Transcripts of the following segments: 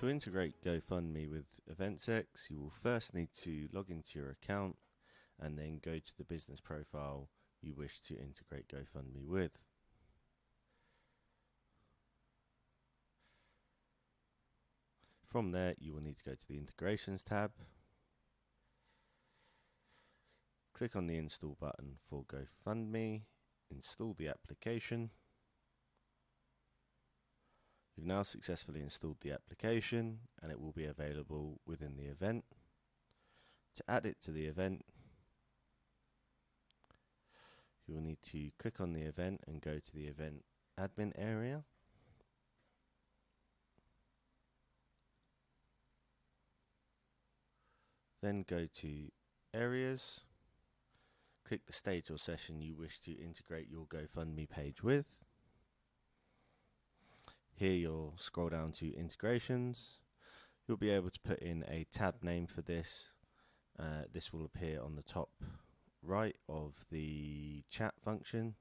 To integrate GoFundMe with EventsX, you will first need to log into your account and then go to the business profile you wish to integrate GoFundMe with. From there, you will need to go to the Integrations tab. Click on the Install button for GoFundMe, install the application. You've now successfully installed the application and it will be available within the event. To add it to the event, you will need to click on the event and go to the event admin area. Then go to areas, click the stage or session you wish to integrate your GoFundMe page with. Here you'll scroll down to integrations. You'll be able to put in a tab name for this. This will appear on the top right of the chat function,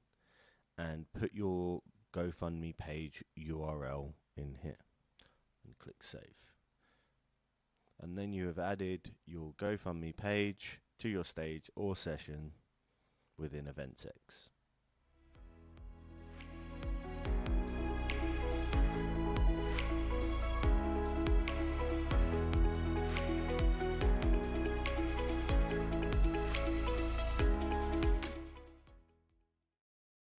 and put your GoFundMe page URL in here and click save. And then you have added your GoFundMe page to your stage or session within EventsX.